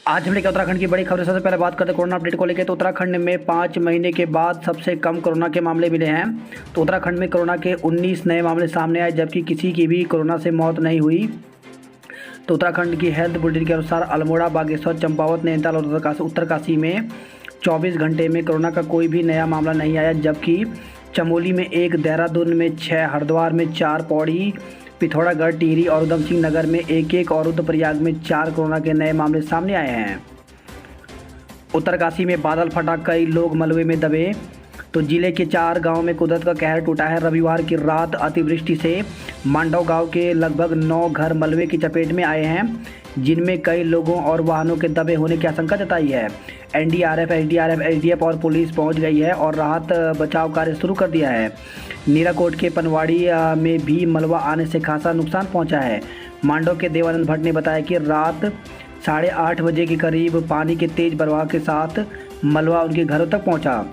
आज हम लेकर उत्तराखंड की बड़ी खबर। सबसे पहले बात करते हैं कोरोना अपडेट को लेकर। तो उत्तराखंड में 5 महीने के बाद सबसे कम कोरोना के मामले मिले हैं। तो उत्तराखंड में कोरोना के 19 नए मामले सामने आए, जबकि किसी की भी कोरोना से मौत नहीं हुई। तो उत्तराखंड की हेल्थ बुलेटिन के अनुसार अल्मोड़ा, बागेश्वर, चंपावत, नैनीताल और उत्तरकाशी में 24 घंटे में कोरोना का कोई भी नया मामला नहीं आया, जबकि चमोली में 1, देहरादून में 6, हरिद्वार में 4, पौड़ी, पिथौरागढ़, टिहरी और उधम सिंह नगर में 1-1 और रुद्रप्रयाग में 4 कोरोना के नए मामले सामने आए हैं। उत्तरकाशी में बादल फटा, कई लोग मलबे में दबे। तो जिले के 4 गांव में कुदरत का कहर टूटा है। रविवार की रात अतिवृष्टि से मांडव गांव के लगभग 9 घर मलबे की चपेट में आए हैं, जिनमें कई लोगों और वाहनों के दबे होने की आशंका जताई है। एनडीआरएफ, एसडीआरएफ, एसडीएफ और पुलिस पहुंच गई है और राहत बचाव कार्य शुरू कर दिया है। नीराकोट के पनवाड़ी में भी मलबा आने से खासा नुकसान पहुंचा है। मांडव के देवानंद भट्ट ने बताया कि रात 8:30 बजे के करीब पानी के तेज प्रवाह के साथ मलबा उनके घरों तक पहुंचा।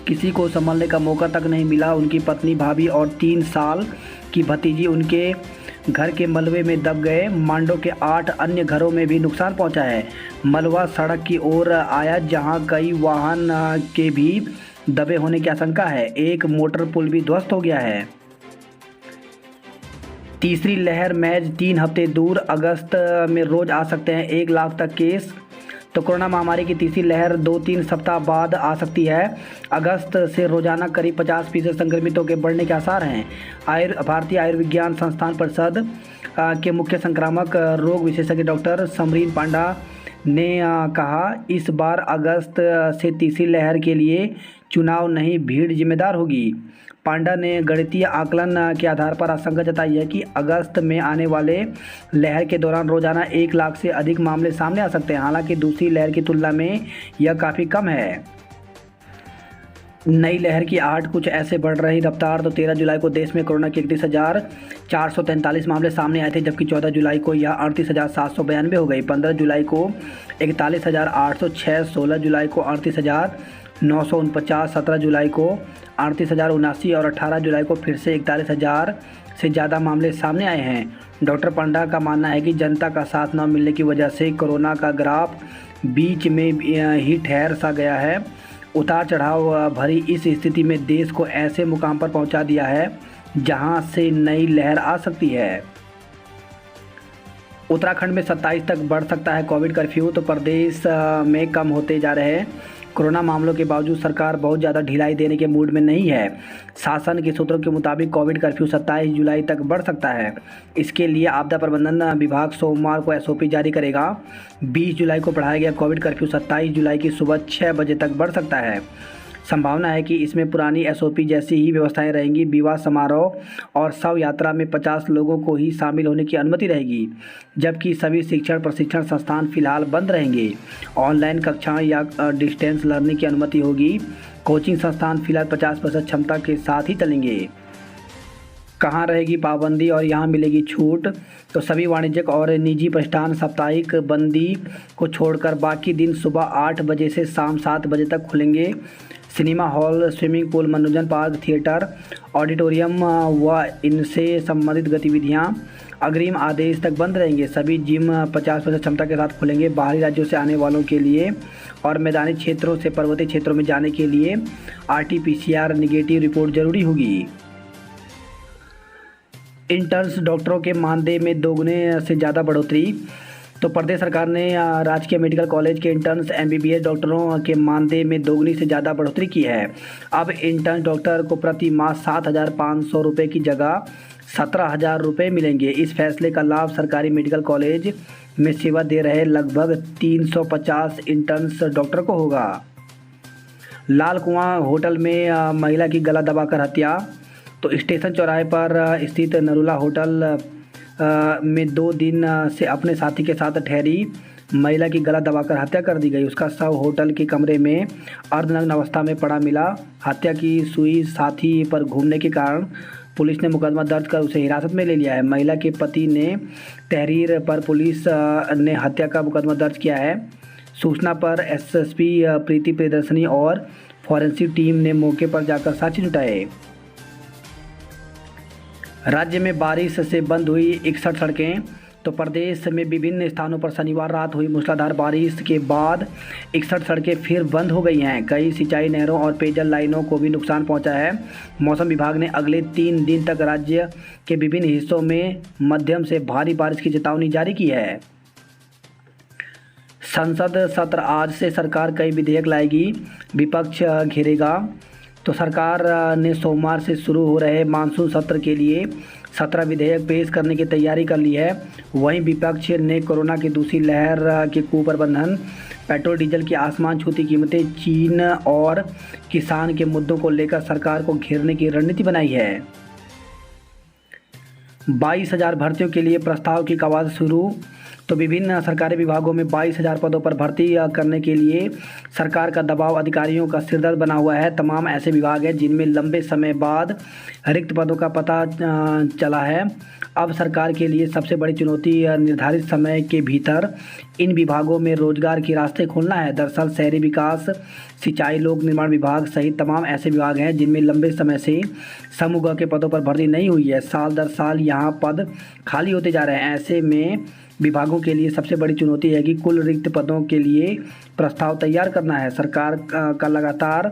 किसी को संभलने का मौका तक नहीं मिला। उनकी पत्नी, भाभी और 3 साल की भतीजी उनके घर के मलबे में दब गए। मांडो के 8 अन्य घरों में भी नुकसान पहुंचा है। मलबा सड़क की ओर आया, जहां कई वाहन के भी दबे होने की आशंका है। एक मोटर पुल भी ध्वस्त हो गया है। तीसरी लहर महज 3 हफ्ते दूर, अगस्त में रोज आ सकते हैं 1 लाख तक केस। तो कोरोना महामारी की तीसरी लहर 2-3 सप्ताह बाद आ सकती है। अगस्त से रोजाना करीब 50% संक्रमितों के बढ़ने के आसार हैं। भारतीय आयुर्विज्ञान संस्थान परिषद के मुख्य संक्रामक रोग विशेषज्ञ डॉक्टर समरीन पांडा ने कहा, इस बार अगस्त से तीसरी लहर के लिए चुनाव नहीं, भीड़ जिम्मेदार होगी। पांडा ने गणितीय आकलन के आधार पर आशंका जताई है कि अगस्त में आने वाले लहर के दौरान रोजाना 1 लाख से अधिक मामले सामने आ सकते हैं। हालांकि दूसरी लहर की तुलना में यह काफ़ी कम है। नई लहर की आहट कुछ ऐसे बढ़ रही रफ्तार। तो 13 जुलाई को देश में कोरोना के 31,443 मामले सामने आए थे, जबकि 14 जुलाई को यह 38,792 हो गई। 15 जुलाई को 41,806, 16 जुलाई को 38,949, 17 जुलाई को 38,079 और 18 जुलाई को फिर से 41,000 से ज़्यादा मामले सामने आए हैं। डॉक्टर पांडा का मानना है कि जनता का साथ न मिलने की वजह से कोरोना का ग्राफ बीच में ही ठहर सा गया है। उतार चढ़ाव भरी इस स्थिति में देश को ऐसे मुकाम पर पहुंचा दिया है जहां से नई लहर आ सकती है। उत्तराखंड में 27 तक बढ़ सकता है कोविड कर्फ्यू। तो प्रदेश में कम होते जा रहे कोरोना मामलों के बावजूद सरकार बहुत ज़्यादा ढिलाई देने के मूड में नहीं है। शासन के सूत्रों के मुताबिक कोविड कर्फ्यू 27 जुलाई तक बढ़ सकता है। इसके लिए आपदा प्रबंधन विभाग सोमवार को एसओपी जारी करेगा। 20 जुलाई को बढ़ाया गया कोविड कर्फ्यू 27 जुलाई की सुबह 6 बजे तक बढ़ सकता है। संभावना है कि इसमें पुरानी एसओपी जैसी ही व्यवस्थाएं रहेंगी। विवाह समारोह और शव यात्रा में 50 लोगों को ही शामिल होने की अनुमति रहेगी, जबकि सभी शिक्षण प्रशिक्षण संस्थान फिलहाल बंद रहेंगे। ऑनलाइन कक्षाएं या डिस्टेंस लर्निंग की अनुमति होगी। कोचिंग संस्थान फिलहाल 50% क्षमता के साथ ही चलेंगे। कहाँ रहेगी पाबंदी और यहाँ मिलेगी छूट? तो सभी वाणिज्यिक और निजी प्रतिष्ठान साप्ताहिक बंदी को छोड़कर बाकी दिन सुबह 8 बजे से शाम 7 बजे तक खुलेंगे। सिनेमा हॉल, स्विमिंग पूल, मनोरंजन पार्क, थिएटर, ऑडिटोरियम व इनसे संबंधित गतिविधियां अग्रिम आदेश तक बंद रहेंगे। सभी जिम 50% क्षमता के साथ खुलेंगे। बाहरी राज्यों से आने वालों के लिए और मैदानी क्षेत्रों से पर्वतीय क्षेत्रों में जाने के लिए RT-PCR नेगेटिव रिपोर्ट जरूरी होगी। इंटर्न्स डॉक्टरों के मानदेय में दोगुने से ज़्यादा बढ़ोतरी। तो प्रदेश सरकार ने राजकीय मेडिकल कॉलेज के इंटर्न्स MBBS डॉक्टरों के मानदेय में दोगुनी से ज़्यादा बढ़ोतरी की है। अब इंटर्न डॉक्टर को प्रति माह 7,500 रुपये की जगह 17,000 रुपये मिलेंगे। इस फैसले का लाभ सरकारी मेडिकल कॉलेज में सेवा दे रहे लगभग 350 इंटर्न्स डॉक्टर को होगा। लाल कुआं होटल में महिला की गला दबाकर हत्या। तो स्टेशन चौराहे पर स्थित नरूला होटल में 2 दिन से अपने साथी के साथ ठहरी महिला की गला दबाकर हत्या कर दी गई। उसका शव होटल के कमरे में अर्धनग्न अवस्था में पड़ा मिला। हत्या की सुई साथी पर घूमने के कारण पुलिस ने मुकदमा दर्ज कर उसे हिरासत में ले लिया है। महिला के पति ने तहरीर पर पुलिस ने हत्या का मुकदमा दर्ज किया है। सूचना पर SSP प्रीति प्रियदर्शनी और फॉरेंसिक टीम ने मौके पर जाकर साक्ष्य जुटाए। राज्य में बारिश से बंद हुई 61 सड़कें। तो प्रदेश में विभिन्न स्थानों पर शनिवार रात हुई मूसलाधार बारिश के बाद 61 सड़कें फिर बंद हो गई हैं। कई सिंचाई नहरों और पेयजल लाइनों को भी नुकसान पहुंचा है। मौसम विभाग ने अगले 3 दिन तक राज्य के विभिन्न हिस्सों में मध्यम से भारी बारिश की चेतावनी जारी की है। संसद सत्र आज से सरकार कई विधेयक लाएगी, विपक्ष घेरेगा। तो सरकार ने सोमवार से शुरू हो रहे मानसून सत्र के लिए 17 विधेयक पेश करने की तैयारी कर ली है। वहीं विपक्ष ने कोरोना की दूसरी लहर के कुप्रबंधन, पेट्रोल डीजल की आसमान छूती कीमतें, चीन और किसान के मुद्दों को लेकर सरकार को घेरने की रणनीति बनाई है। 22,000 भर्तियों के लिए प्रस्ताव की कवायद शुरू। तो विभिन्न सरकारी विभागों में 22,000 पदों पर भर्ती करने के लिए सरकार का दबाव अधिकारियों का सिरदर्द बना हुआ है। तमाम ऐसे विभाग हैं जिनमें लंबे समय बाद रिक्त पदों का पता चला है। अब सरकार के लिए सबसे बड़ी चुनौती निर्धारित समय के भीतर इन विभागों में रोजगार के रास्ते खोलना है। दरअसल शहरी विकास, सिंचाई, लोक निर्माण विभाग सहित तमाम ऐसे विभाग हैं जिनमें लंबे समय से समूह के पदों पर भर्ती नहीं हुई है। साल दर साल यहाँ पद खाली होते जा रहे हैं। ऐसे में विभागों के लिए सबसे बड़ी चुनौती है कि कुल रिक्त पदों के लिए प्रस्ताव तैयार करना है। सरकार का लगातार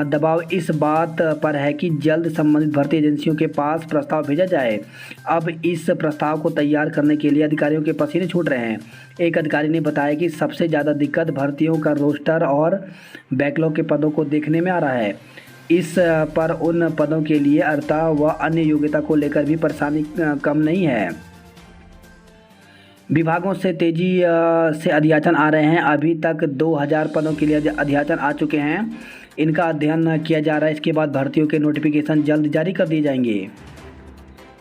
दबाव इस बात पर है कि जल्द संबंधित भर्ती एजेंसियों के पास प्रस्ताव भेजा जाए। अब इस प्रस्ताव को तैयार करने के लिए अधिकारियों के पसीने छूट रहे हैं। एक अधिकारी ने बताया कि सबसे ज़्यादा दिक्कत भर्तियों का रोस्टर और बैकलॉग के पदों को देखने में आ रहा है। इस पर उन पदों के लिए अर्हता व अन्य योग्यता को लेकर भी परेशानी कम नहीं है। विभागों से तेज़ी से अध्याचन आ रहे हैं। अभी तक 2,000 पदों के लिए अध्याचन आ चुके हैं। इनका अध्ययन किया जा रहा है। इसके बाद भर्तियों के नोटिफिकेशन जल्द जारी कर दिए जाएंगे।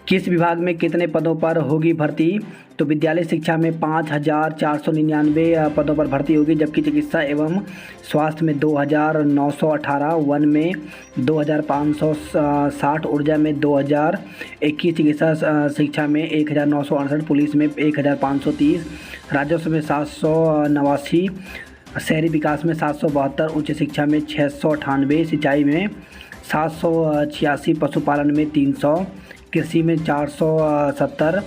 किस विभाग में कितने पदों पर होगी भर्ती? तो विद्यालय शिक्षा में 5,499 पदों पर भर्ती होगी, जबकि चिकित्सा एवं स्वास्थ्य में 2,918, वन में 2,560, ऊर्जा में 2,021, चिकित्सा शिक्षा में 1,968, पुलिस में 1,530, राजस्व में 789, शहरी विकास में 772, उच्च शिक्षा में 698, सिंचाई में 786, पशुपालन में 300, कृषि में 470,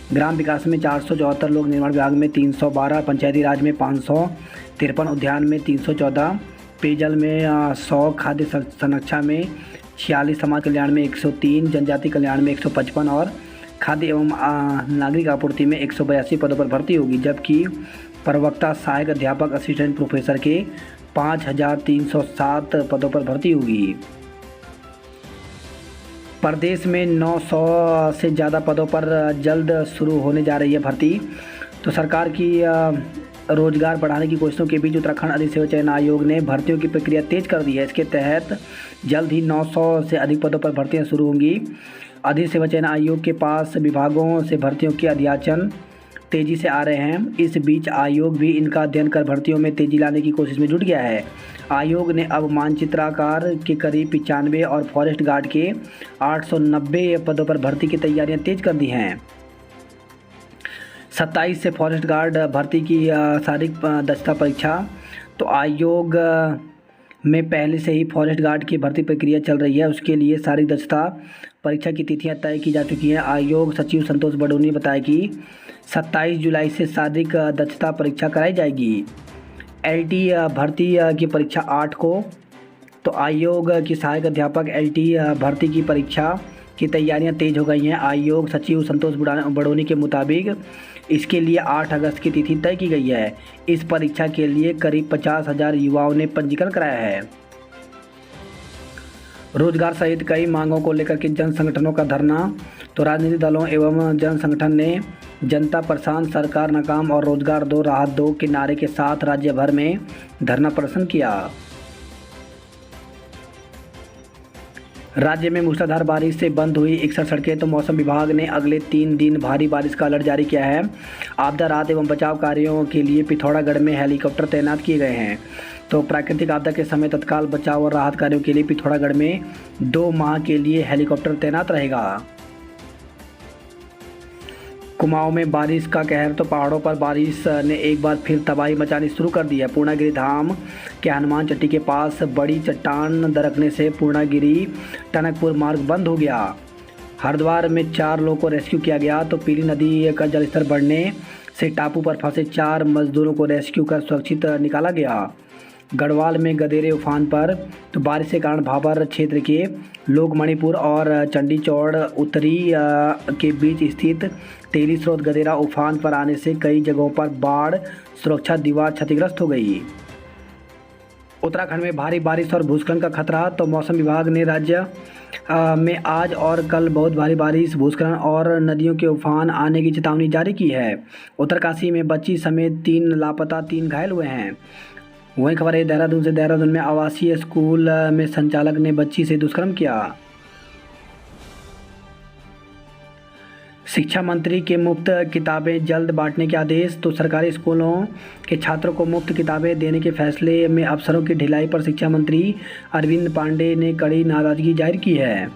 ग्राम विकास में 474, लोक निर्माण विभाग में 312, पंचायती राज में 553, उद्यान में 314, पेयजल में 100, खाद्य संरक्षा में 46, समाज कल्याण में 103, जनजाति कल्याण में 155 और खाद्य एवं नागरिक आपूर्ति में 182 पदों पर भर्ती होगी। जबकि प्रवक्ता, सहायक अध्यापक, असिस्टेंट प्रोफेसर के 5,307 पदों पर भर्ती होगी। प्रदेश में 900 से ज़्यादा पदों पर जल्द शुरू होने जा रही है भर्ती। तो सरकार की रोजगार बढ़ाने की कोशिशों के बीच उत्तराखंड अधिसेवा चयन आयोग ने भर्तियों की प्रक्रिया तेज कर दी है। इसके तहत जल्द ही 900 से अधिक पदों पर भर्तियां शुरू होंगी। अधिसेवा चयन आयोग के पास विभागों से भर्तियों के अध्याचन तेज़ी से आ रहे हैं। इस बीच आयोग भी इनका अध्ययन कर भर्तियों में तेज़ी लाने की कोशिश में जुट गया है। आयोग ने अब मानचित्राकार के करीब 95 और फॉरेस्ट गार्ड के 890 पदों पर भर्ती की तैयारियां तेज कर दी हैं। 27 से फॉरेस्ट गार्ड भर्ती की शारीरिक दक्षता परीक्षा। तो आयोग में पहले से ही फॉरेस्ट गार्ड की भर्ती प्रक्रिया चल रही है। उसके लिए शारीरिक दक्षता परीक्षा की तिथियां तय की जा चुकी हैं। आयोग सचिव संतोष बडोनी ने बताया कि 27 जुलाई से शारीरिक दक्षता परीक्षा कराई जाएगी। LT भर्ती की परीक्षा 8 को। तो आयोग की सहायक अध्यापक LT भर्ती की परीक्षा की तैयारियां तेज हो गई हैं। आयोग सचिव संतोष बडोनी के मुताबिक इसके लिए 8 अगस्त की तिथि तय की गई है। इस परीक्षा के लिए करीब 50,000 युवाओं ने पंजीकरण कराया है। रोजगार सहित कई मांगों को लेकर के जन संगठनों का धरना। तो राजनीतिक दलों एवं जन संगठन ने जनता परेशान, सरकार नाकाम और रोजगार दो, राहत दो के नारे के साथ राज्य भर में धरना प्रदर्शन किया। राज्य में मूसलाधार बारिश से बंद हुई 61 सड़कें। तो मौसम विभाग ने अगले 3 दिन भारी बारिश का अलर्ट जारी किया है। आपदा राहत एवं बचाव कार्यों के लिए पिथौरागढ़ में हेलीकॉप्टर तैनात किए गए हैं। तो प्राकृतिक आपदा के समय तत्काल बचाव और राहत कार्यों के लिए पिथौरागढ़ में 2 माह के लिए हेलीकॉप्टर तैनात रहेगा। कुमाऊं में बारिश का कहर। तो पहाड़ों पर बारिश ने एक बार फिर तबाही मचानी शुरू कर दी है। पूर्णागिरी धाम के हनुमान चट्टी के पास बड़ी चट्टान दरकने से पूर्णागिरी टनकपुर मार्ग बंद हो गया। हरिद्वार में 4 लोगों को रेस्क्यू किया गया। तो पीली नदी का जलस्तर बढ़ने से टापू पर फंसे 4 मजदूरों को रेस्क्यू कर सुरक्षित निकाला गया। गढ़वाल में गदेरे उफान पर। तो बारिश के कारण भाबर क्षेत्र के लोग मणिपुर और चंडीचौड़ उत्तरी के बीच स्थित तेली स्रोत गदेरा उफान पर आने से कई जगहों पर बाढ़ सुरक्षा दीवार क्षतिग्रस्त हो गई। उत्तराखंड में भारी बारिश और भूस्खलन का खतरा। तो मौसम विभाग ने राज्य में आज और कल बहुत भारी बारिश, भूस्खलन और नदियों के उफान आने की चेतावनी जारी की है। उत्तरकाशी में बच्ची समेत 3 लापता, 3 घायल हुए हैं। वहीं खबर है देहरादून से। देहरादून में आवासीय स्कूल में संचालक ने बच्ची से दुष्कर्म किया। शिक्षा मंत्री के मुफ्त किताबें जल्द बांटने के आदेश। तो सरकारी स्कूलों के छात्रों को मुफ्त किताबें देने के फैसले में अफसरों की ढिलाई पर शिक्षा मंत्री अरविंद पांडे ने कड़ी नाराजगी जाहिर की है।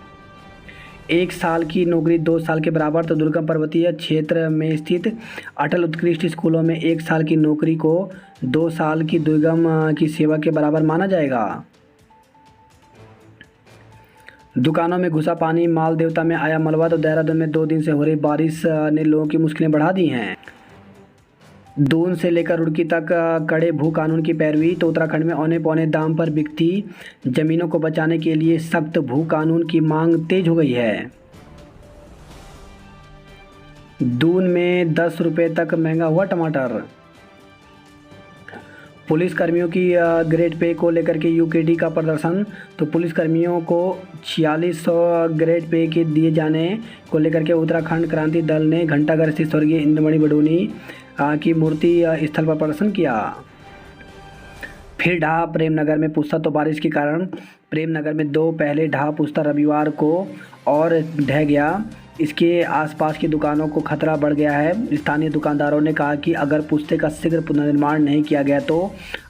1 साल की नौकरी 2 साल के बराबर। तो दुर्गम पर्वतीय क्षेत्र में स्थित अटल उत्कृष्ट स्कूलों में 1 साल की नौकरी को 2 साल की दुर्गम की सेवा के बराबर माना जाएगा। दुकानों में घुसा पानी, माल देवता में आया मलबा। तो देहरादून में 2 दिन से हो रही बारिश ने लोगों की मुश्किलें बढ़ा दी हैं। दून से लेकर रुड़की तक कड़े भू कानून की पैरवी। तो उत्तराखंड में औने पौने दाम पर बिकती जमीनों को बचाने के लिए सख्त भू कानून की मांग तेज हो गई है। दून में 10 रुपये तक महंगा हुआ टमाटर। पुलिस कर्मियों की ग्रेड पे को लेकर के यूकेडी का प्रदर्शन। तो पुलिस कर्मियों को 4600 ग्रेड पे के दिए जाने को लेकर के उत्तराखंड क्रांति दल ने घंटाघर स्थित स्वर्गीय इंद्रमणि बडूनी की मूर्ति स्थल पर प्रदर्शन किया। फिर ढहा प्रेमनगर में पुस्ता। तो बारिश के कारण प्रेमनगर में 2 पहले ढहा पुस्ता रविवार को और ढह गया। इसके आसपास की दुकानों को खतरा बढ़ गया है। स्थानीय दुकानदारों ने कहा कि अगर पुस्ते का शीघ्र पुनर्निर्माण नहीं किया गया तो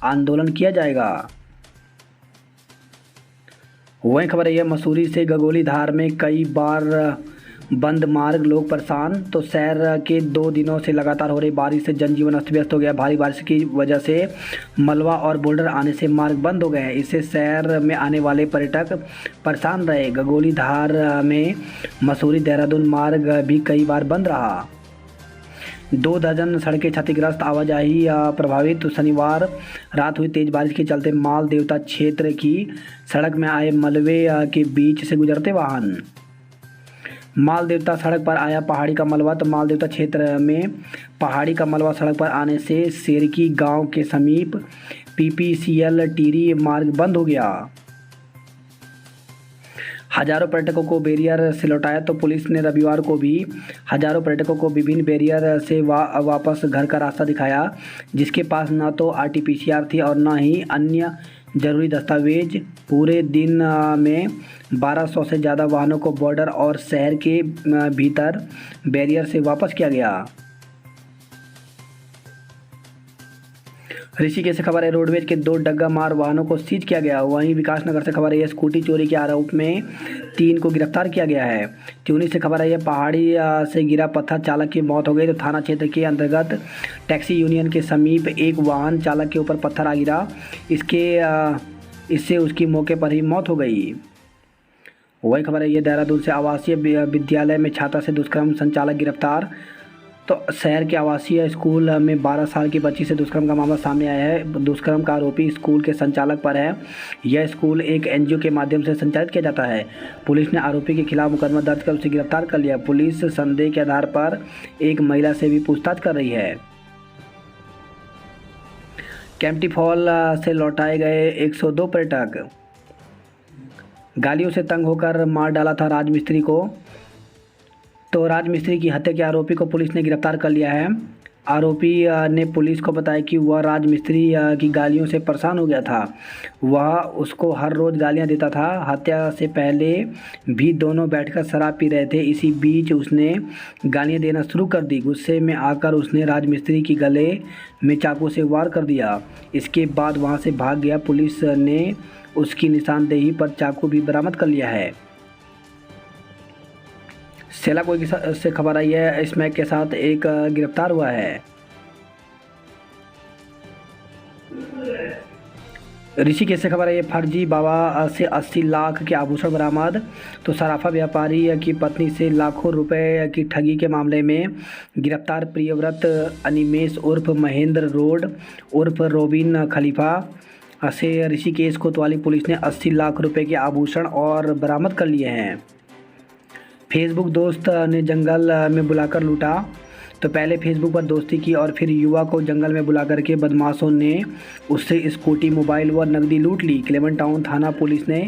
आंदोलन किया जाएगा। वहीं खबर है मसूरी से गगोली धार में कई बार बंद मार्ग, लोग परेशान। तो शहर के 2 दिनों से लगातार हो रही बारिश से जनजीवन अस्त व्यस्त हो गया। भारी बारिश की वजह से मलबा और बोल्डर आने से मार्ग बंद हो गए हैं। इससे शहर में आने वाले पर्यटक परेशान रहे। गगोली धार में मसूरी देहरादून मार्ग भी कई बार बंद रहा। 2 दर्जन सड़कें क्षतिग्रस्त, आवाजाही प्रभावित। तो शनिवार रात हुई तेज बारिश के चलते माल देवता क्षेत्र की सड़क में आए मलबे के बीच से गुजरते वाहन। माल देवता सड़क पर आया पहाड़ी का मलबा। तो माल देवता क्षेत्र में पहाड़ी का मलबा सड़क पर आने से सेरकी गांव के समीप पीपीसीएल टीरी मार्ग बंद हो गया। हजारों पर्यटकों को बैरियर से लौटाया। तो पुलिस ने रविवार को भी हजारों पर्यटकों को विभिन्न बैरियर से वापस घर का रास्ता दिखाया, जिसके पास न तो आरटीपीसीआर थी और न ही अन्य जरूरी दस्तावेज। पूरे दिन में 1200 से ज़्यादा वाहनों को बॉर्डर और शहर के भीतर बैरियर से वापस किया गया। ऋषिकेश से खबर है रोडवेज के 2 डग्गा मार वाहनों को सीज किया गया। वहीं विकासनगर से खबर है स्कूटी चोरी के आरोप में 3 को गिरफ्तार किया गया है। त्यूनी से खबर है पहाड़ी से गिरा पत्थर, चालक की मौत हो गई। तो थाना क्षेत्र के अंतर्गत टैक्सी यूनियन के समीप एक वाहन चालक के ऊपर पत्थर आ गिरा। इससे उसकी मौके पर ही मौत हो गई। वही खबर है ये देहरादून से आवासीय विद्यालय में छात्रा से दुष्कर्म, संचालक गिरफ्तार। तो शहर के आवासीय स्कूल में 12 साल की बच्ची से दुष्कर्म का मामला सामने आया है। दुष्कर्म का आरोपी स्कूल के संचालक पर है। यह स्कूल एक एनजीओ के माध्यम से संचालित किया जाता है। पुलिस ने आरोपी के खिलाफ मुकदमा दर्ज कर उसे गिरफ्तार कर लिया। पुलिस संदेह के आधार पर एक महिला से भी पूछताछ कर रही है। कैंपटी फॉल से लौटाए गए 102 पर्यटक। गालियों से तंग होकर मार डाला था राजमिस्त्री को। तो राजमिस्त्री की हत्या के आरोपी को पुलिस ने गिरफ्तार कर लिया है। आरोपी ने पुलिस को बताया कि वह राजमिस्त्री की गालियों से परेशान हो गया था। वह उसको हर रोज़ गालियां देता था। हत्या से पहले भी दोनों बैठकर शराब पी रहे थे। इसी बीच उसने गालियां देना शुरू कर दी। गुस्से में आकर उसने राजमिस्त्री की गले में चाकू से वार कर दिया। इसके बाद वहां से भाग गया। पुलिस ने उसकी निशानदेही पर चाकू भी बरामद कर लिया है। सेला कोई से खबर आई है स्मैक के साथ एक गिरफ्तार हुआ है। ऋषिकेश से खबर है, ये फर्जी बाबा से 80 लाख के आभूषण बरामद। तो सराफा व्यापारी की पत्नी से लाखों रुपए की ठगी के मामले में गिरफ्तार प्रियव्रत अनिमेश उर्फ महेंद्र रोड उर्फ रोबिन खलीफा से ऋषिकेश कोतवाली पुलिस ने 80 लाख रुपए के आभूषण और बरामद कर लिए हैं। फेसबुक दोस्त ने जंगल में बुलाकर लूटा। तो पहले फेसबुक पर दोस्ती की और फिर युवा को जंगल में बुला करके बदमाशों ने उससे स्कूटी, मोबाइल व नकदी लूट ली। क्लेमेंट टाउन थाना पुलिस ने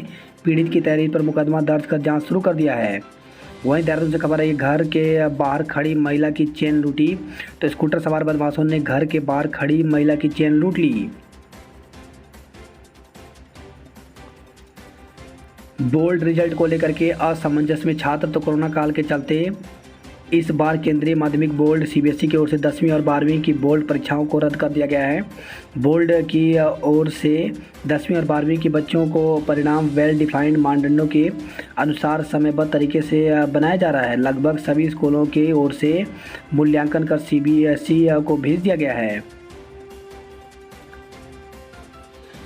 पीड़ित की तहरीर पर मुकदमा दर्ज कर जांच शुरू कर दिया है। वहीं देहरादून से खबर है, ये घर के बाहर खड़ी महिला की चेन लूटी। तो स्कूटर सवार बदमाशों ने घर के बाहर खड़ी महिला की चेन लूट ली। बोर्ड रिजल्ट को लेकर के असमंजस में छात्र। तो कोरोना काल के चलते इस बार केंद्रीय माध्यमिक बोर्ड सीबीएसई की ओर से 10वीं और 12वीं की बोर्ड परीक्षाओं को रद्द कर दिया गया है। बोर्ड की ओर से 10वीं और 12वीं के बच्चों को परिणाम वेल डिफाइंड मानदंडों के अनुसार समयबद्ध तरीके से बनाया जा रहा है। लगभग सभी स्कूलों की ओर से मूल्यांकन कर सीबीएसई को भेज दिया गया है।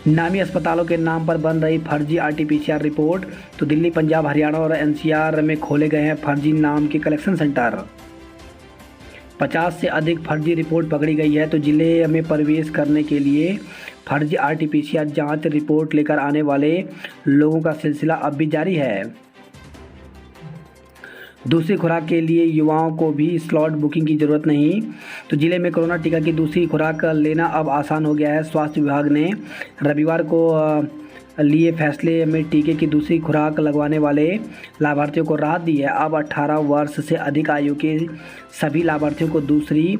नामी अस्पतालों के नाम पर बन रही फर्जी आरटीपीसीआर रिपोर्ट। तो दिल्ली, पंजाब, हरियाणा और एनसीआर में खोले गए हैं फर्जी नाम के कलेक्शन सेंटर। 50 से अधिक फर्जी रिपोर्ट पकड़ी गई है। तो जिले में प्रवेश करने के लिए फर्जी आरटीपीसीआर जांच रिपोर्ट लेकर आने वाले लोगों का सिलसिला अब भी जारी है। दूसरी खुराक के लिए युवाओं को भी स्लॉट बुकिंग की ज़रूरत नहीं। तो जिले में कोरोना टीका की दूसरी खुराक लेना अब आसान हो गया है। स्वास्थ्य विभाग ने रविवार को लिए फैसले में टीके की दूसरी खुराक लगवाने वाले लाभार्थियों को राहत दी है। अब 18 वर्ष से अधिक आयु के सभी लाभार्थियों को दूसरी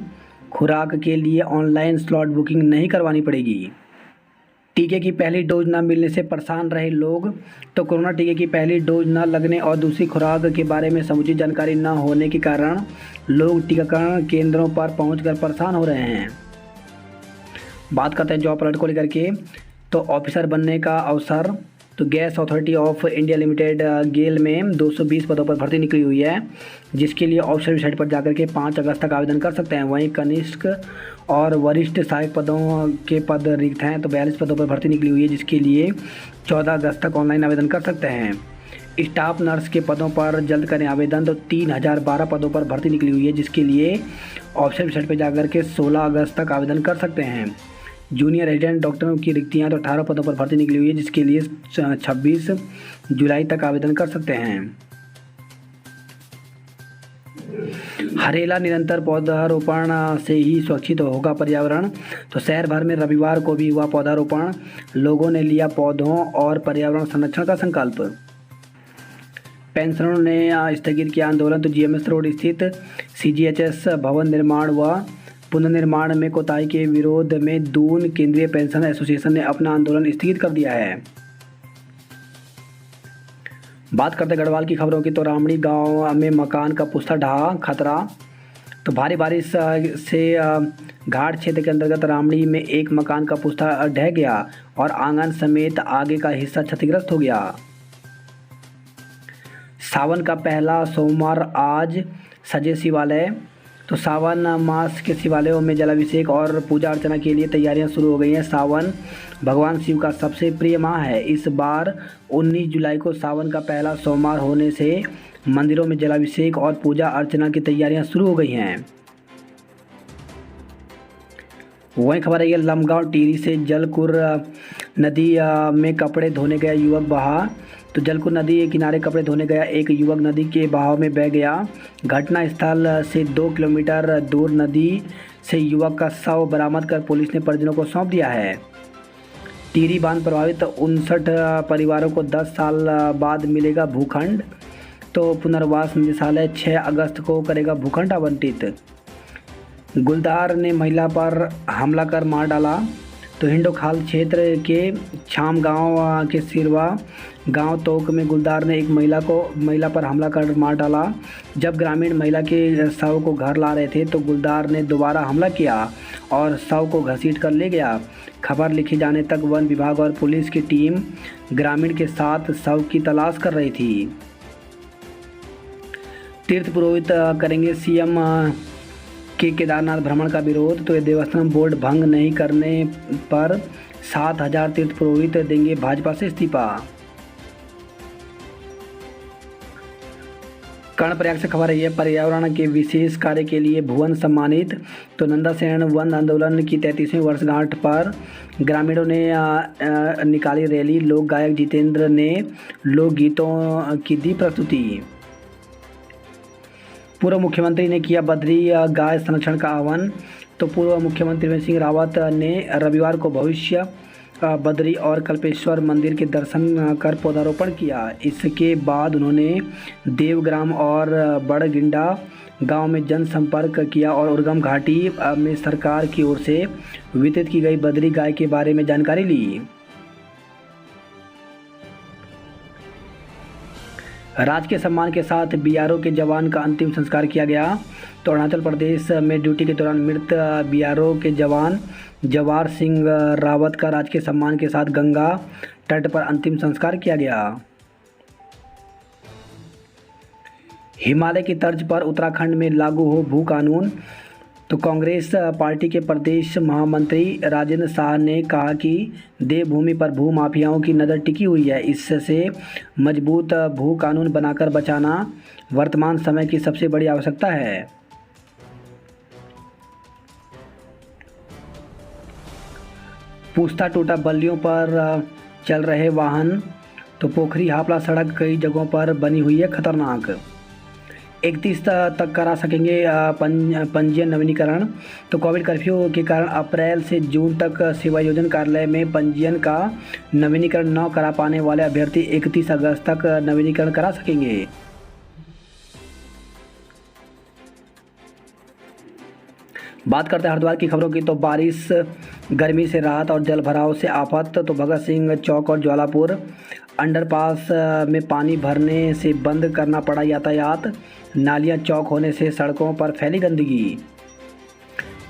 खुराक के लिए ऑनलाइन स्लॉट बुकिंग नहीं करवानी पड़ेगी। टीके की पहली डोज न मिलने से परेशान रहे लोग। तो कोरोना टीके की पहली डोज न लगने और दूसरी खुराक के बारे में समुचित जानकारी न होने के कारण लोग टीकाकरण केंद्रों पर पहुंचकर परेशान हो रहे हैं। बात करते हैं जॉब अलर्ट को लेकर के। तो ऑफिसर बनने का अवसर। तो gas authority of India limited GAIL में 220 पदों पर भर्ती निकली हुई है, जिसके लिए ऑफिसर वेबसाइट पर जाकर के 5 अगस्त तक आवेदन कर सकते हैं। वहीं कनिष्ठ और वरिष्ठ सहायक पदों के पद रिक्त हैं। तो 42 पदों पर भर्ती निकली हुई है, जिसके लिए 14 अगस्त तक ऑनलाइन आवेदन कर सकते हैं। स्टाफ नर्स के पदों पर जल्द करें आवेदन। तो 3012 पदों पर भर्ती निकली हुई है, जिसके लिए ऑफिसर वेबसाइट पर जाकर के 16 अगस्त तक आवेदन कर सकते हैं। जूनियर रेजिडेंट डॉक्टरों की रिक्तियाँ। तो 18 पदों पर भर्ती निकली हुई है, जिसके लिए 26 जुलाई तक आवेदन कर सकते हैं। हरेला निरंतर पौधारोपण से ही सुरक्षित होगा पर्यावरण। तो शहर भर में रविवार को भी हुआ पौधारोपण। लोगों ने लिया पौधों और पर्यावरण संरक्षण का संकल्प। पेंशनरों ने स्थगित किया आंदोलन। तो जीएमएस रोड स्थित सीजीएचएस भवन निर्माण व पुनर्निर्माण में कोताही के विरोध में दून केंद्रीय पेंशन एसोसिएशन ने अपना आंदोलन स्थगित कर दिया है। बात करते गढ़वाल की खबरों की। तो रामड़ी गांव में मकान का पुस्ता ढहा, खतरा। तो भारी बारिश से घाट क्षेत्र के अंतर्गत रामड़ी में एक मकान का पुस्ता ढह गया और आंगन समेत आगे का हिस्सा क्षतिग्रस्त हो गया। सावन का पहला सोमवार आज, सजे शिवालय। तो सावन मास के शिवालयों में जलाभिषेक और पूजा अर्चना के लिए तैयारियां शुरू हो गई हैं। सावन भगवान शिव का सबसे प्रिय माह है। इस बार 19 जुलाई को सावन का पहला सोमवार होने से मंदिरों में जलाभिषेक और पूजा अर्चना की तैयारियां शुरू हो गई हैं। वहीं खबर है, लमगांव टिहरी से जलकुर नदी में कपड़े धोने गया युवक बहा। तो जलकुर नदी के किनारे कपड़े धोने गया एक युवक नदी के बहाव में बह गया। घटना स्थल से 2 किलोमीटर दूर नदी से युवक का शव बरामद कर पुलिस ने परिजनों को सौंप दिया है। टिहरी बांध प्रभावित 59 परिवारों को 10 साल बाद मिलेगा भूखंड। तो पुनर्वास निदेशालय 6 अगस्त को करेगा भूखंड आवंटित। गुलदार ने महिला पर हमला कर मार डाला। तो हिंडोखाल क्षेत्र के छाम गांव के सिरवा गांव तोक में गुलदार ने एक महिला पर हमला कर मार डाला। जब ग्रामीण महिला के शव को घर ला रहे थे तो गुलदार ने दोबारा हमला किया और शव को घसीट कर ले गया। खबर लिखे जाने तक वन विभाग और पुलिस की टीम ग्रामीण के साथ शव की तलाश कर रही थी। तीर्थ पुरोहित करेंगे सीएम कि केदारनाथ भ्रमण का विरोध, तो ये देवस्थान बोर्ड भंग नहीं करने पर 7,000 तीर्थ पुरोहित देंगे भाजपा से इस्तीफा। कर्णप्रयाग से खबर है, पर्यावरण के विशेष कार्य के लिए भुवन सम्मानित। तो नंदासेन वन आंदोलन की 33वीं वर्षगांठ पर ग्रामीणों ने निकाली रैली। लोक गायक जितेंद्र ने लोकगीतों की दी प्रस्तुति। पूर्व मुख्यमंत्री ने किया बद्री गाय संरक्षण का आह्वान। तो पूर्व मुख्यमंत्री त्रिवेंद्र सिंह रावत ने रविवार को भविष्य बद्री और कल्पेश्वर मंदिर के दर्शन कर पौधारोपण किया। इसके बाद उन्होंने देवग्राम और बड़गिंडा गांव में जनसंपर्क किया और उर्गम घाटी में सरकार की ओर से वितरित की गई बद्री गाय के बारे में जानकारी ली। राजकीय सम्मान के साथ बीआरओ के जवान का अंतिम संस्कार किया गया। तो अरुणाचल प्रदेश में ड्यूटी के दौरान मृत बीआरओ के जवान जवार सिंह रावत का राजकीय सम्मान के साथ गंगा तट पर अंतिम संस्कार किया गया। हिमालय की तर्ज पर उत्तराखंड में लागू हो भू कानून। तो कांग्रेस पार्टी के प्रदेश महामंत्री राजेंद्र शाह ने कहा कि देवभूमि पर भू माफियाओं की नज़र टिकी हुई है। इससे मजबूत भू कानून बनाकर बचाना वर्तमान समय की सबसे बड़ी आवश्यकता है। पूछता टूटा बल्लियों पर चल रहे वाहन। तो पोखरी हापला सड़क कई जगहों पर बनी हुई है खतरनाक। 31 तक करा सकेंगे पंजीयन नवीनीकरण। तो कोविड कर्फ्यू के कारण अप्रैल से जून तक सेवायोजन कार्यालय में पंजीयन का नवीनीकरण न करा पाने वाले अभ्यर्थी 31 अगस्त तक नवीनीकरण करा सकेंगे। बात करते हैं हरिद्वार की खबरों की। तो बारिश, गर्मी से राहत और जल भराव से आफत। तो भगत सिंह चौक और ज्वालापुर अंडरपास में पानी भरने से बंद करना पड़ा यातायात। नालियां चौक होने से सड़कों पर फैली गंदगी।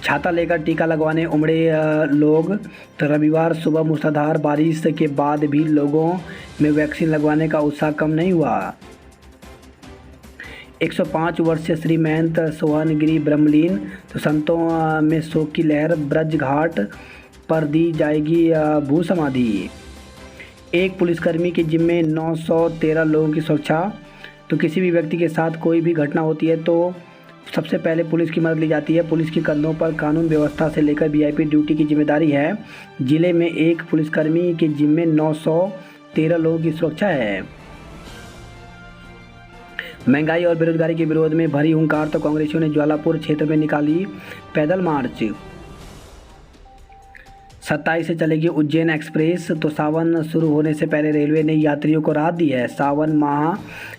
छाता लेकर टीका लगवाने उमड़े लोग। तो रविवार सुबह मूसलाधार बारिश के बाद भी लोगों में वैक्सीन लगवाने का उत्साह कम नहीं हुआ। 105 वर्षीय श्री महंत सोहनगिरी ब्रह्मलीन। तो संतों में शोक की लहर। ब्रज घाट पर दी जाएगी भू समाधि। एक पुलिसकर्मी के जिम्मे 913 लोगों की सुरक्षा। तो किसी भी व्यक्ति के साथ कोई भी घटना होती है तो सबसे पहले पुलिस की मदद ली जाती है। पुलिस के कंधों पर कानून व्यवस्था से लेकर वीआईपी ड्यूटी की जिम्मेदारी है। जिले में एक पुलिसकर्मी के जिम्मे 913 लोगों की सुरक्षा है। महंगाई और बेरोजगारी के विरोध में भरी हुंकार। तो कांग्रेसियों ने ज्वालापुर क्षेत्र में निकाली पैदल मार्च। 27 से चलेगी उज्जैन एक्सप्रेस। तो सावन शुरू होने से पहले रेलवे ने यात्रियों को राहत दी है। सावन माह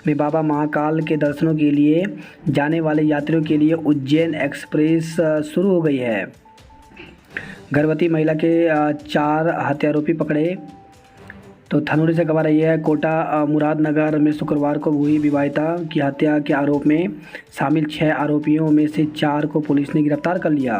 में बाबा महाकाल के दर्शनों के लिए जाने वाले यात्रियों के लिए उज्जैन एक्सप्रेस शुरू हो गई है। गर्भवती महिला के 4 हत्यारोपी पकड़े। तो थनोरी से खबर आई है, कोटा मुरादनगर में शुक्रवार को हुई विवाहिता की हत्या के आरोप में शामिल 6 आरोपियों में से 4 को पुलिस ने गिरफ्तार कर लिया।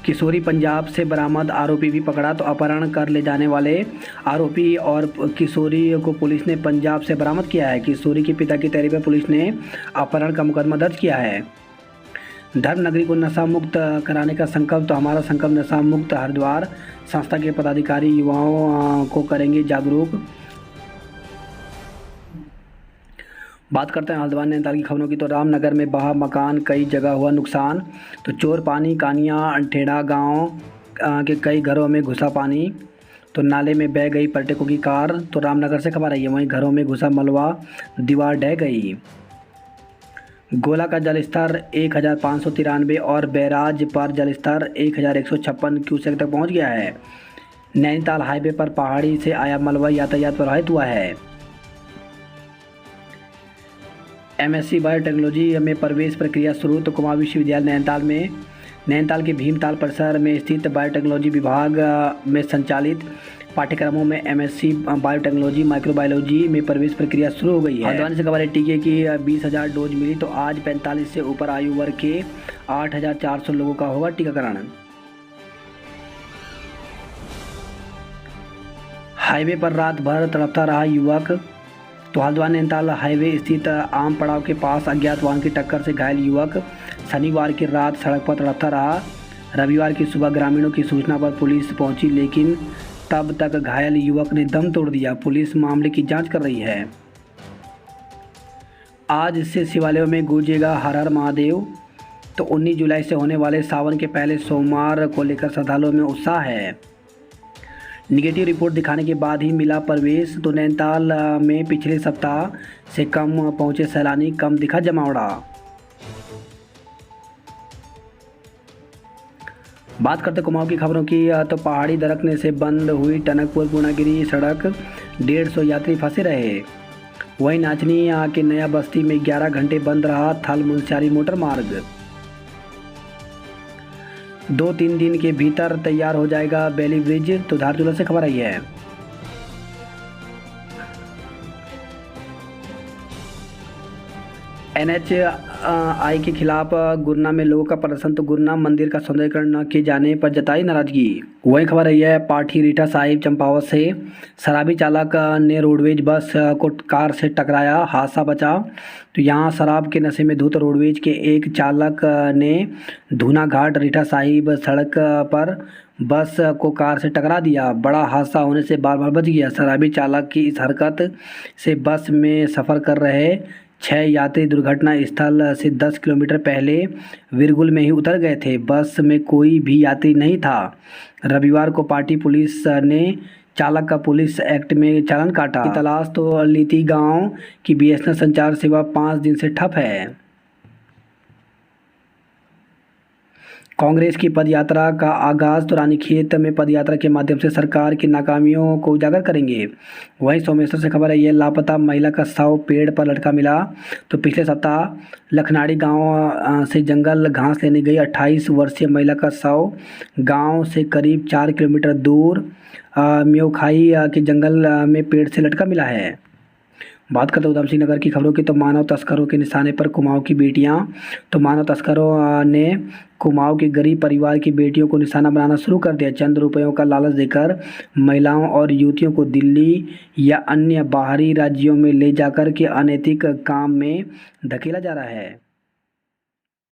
किशोरी पंजाब से बरामद आरोपी भी पकड़ा। तो अपहरण कर ले जाने वाले आरोपी और किशोरी को पुलिस ने पंजाब से बरामद किया है। किशोरी के पिता की तहरीर पर पुलिस ने अपहरण का मुकदमा दर्ज किया है। धर्म नगरी को नशा मुक्त कराने का संकल्प। तो हमारा संकल्प नशा मुक्त हरिद्वार संस्था के पदाधिकारी युवाओं को करेंगे जागरूक। बात करते हैं हल्द्वानी नैनीताल की खबरों की। तो रामनगर में बहा मकान, कई जगह हुआ नुकसान। तो चोर पानी कानिया अंठेड़ा गांव के कई घरों में घुसा पानी। तो नाले में बह गई पर्यटकों की कार। तो रामनगर से खबर आई है, वहीं घरों में घुसा मलबा, दीवार ढह गई। गोला का जलस्तर 1593 और बैराज पर जलस्तर 1156 क्यूसेक तक पहुंच गया है। नैनीताल हाईवे पर पहाड़ी से आया मलबा यातायात प्रभावित हुआ है। एमएससी बायोटेक्नोलॉजी में प्रवेश प्रक्रिया शुरू। तो कुमार विश्वविद्यालय नैनीताल के भीमताल परिसर में स्थित बायोटेक्नोलॉजी विभाग में संचालित पाठ्यक्रमों में एमएससी बायोटेक्नोलॉजी माइक्रोबायोलॉजी में प्रवेश प्रक्रिया शुरू हो गई है। हल्द्वानी से खबर है, टीके की 20,000 डोज मिली। तो आज 45 से ऊपर आयु वर्ग के 8,400 लोगों का होगा टीकाकरण। हाईवे पर रात भर तड़पता रहा युवक। तो हल्द्वानी नैनीताल हाईवे स्थित आम पड़ाव के पास अज्ञात वाहन की टक्कर से घायल युवक शनिवार की रात सड़क पर तड़पता रहा। रविवार की सुबह ग्रामीणों की सूचना पर पुलिस पहुंची, लेकिन तब तक घायल युवक ने दम तोड़ दिया। पुलिस मामले की जांच कर रही है। आज इससे शिवालयों में गूंजेगा हर हर महादेव। तो 19 जुलाई से होने वाले सावन के पहले सोमवार को लेकर श्रद्धालुओं में उत्साह है। निगेटिव रिपोर्ट दिखाने के बाद ही मिला प्रवेश। तो नैनीताल में पिछले सप्ताह से कम पहुंचे सैलानी, कम दिखा जमावड़ा। बात करते कुमाऊं की खबरों की, तो पहाड़ी दरकने से बंद हुई टनकपुर पूर्णागिरी सड़क, 150 यात्री फंसे रहे। वहीं नाचनी के नया बस्ती में 11 घंटे बंद रहा थल मुनस्यारी मोटर मार्ग। 2-3 दिन के भीतर तैयार हो जाएगा बेली ब्रिज। तो धारचूला से खबर आई है। NHAI के खिलाफ गुरना में लोगों का प्रदर्शन। तो गुरना मंदिर का सौंदर्यीकरण न किए जाने पर जताई नाराजगी। वही खबर आई है पाठी रीठा साहिब चंपावत से। शराबी चालक ने रोडवेज बस को कार से टकराया, हादसा बचा। तो यहाँ शराब के नशे में धुत रोडवेज के एक चालक ने धूना घाट रीठा साहिब सड़क पर बस को कार से टकरा दिया। बड़ा हादसा होने से बार बच गया। शराबी चालक की इस हरकत से बस में सफ़र कर रहे 6 यात्री दुर्घटना स्थल से 10 किलोमीटर पहले विरगुल में ही उतर गए थे। बस में कोई भी यात्री नहीं था। रविवार को पार्टी पुलिस ने चालक का पुलिस एक्ट में चालान काटा। तलाश तो लीती गांव की BSNL संचार सेवा 5 दिन से ठप है। कांग्रेस की पदयात्रा का आगाज। तो रानीखेत में पदयात्रा के माध्यम से सरकार की नाकामियों को उजागर करेंगे। वहीं सोमेश्वर से खबर है ये लापता महिला का शव पेड़ पर लटका मिला। तो पिछले सप्ताह लखनाड़ी गांव से जंगल घास लेने गई 28 वर्षीय महिला का शव गांव से करीब 4 किलोमीटर दूर म्योखाई के जंगल में पेड़ से लटका मिला है। बात करते उधम सिंह नगर की खबरों की, तो मानव तस्करों के निशाने पर कुमाऊं की बेटियां। तो मानव तस्करों ने कुमाऊं के गरीब परिवार की बेटियों को निशाना बनाना शुरू कर दिया। चंद रुपयों का लालच देकर महिलाओं और युवतियों को दिल्ली या अन्य बाहरी राज्यों में ले जाकर के अनैतिक काम में धकेला जा रहा है।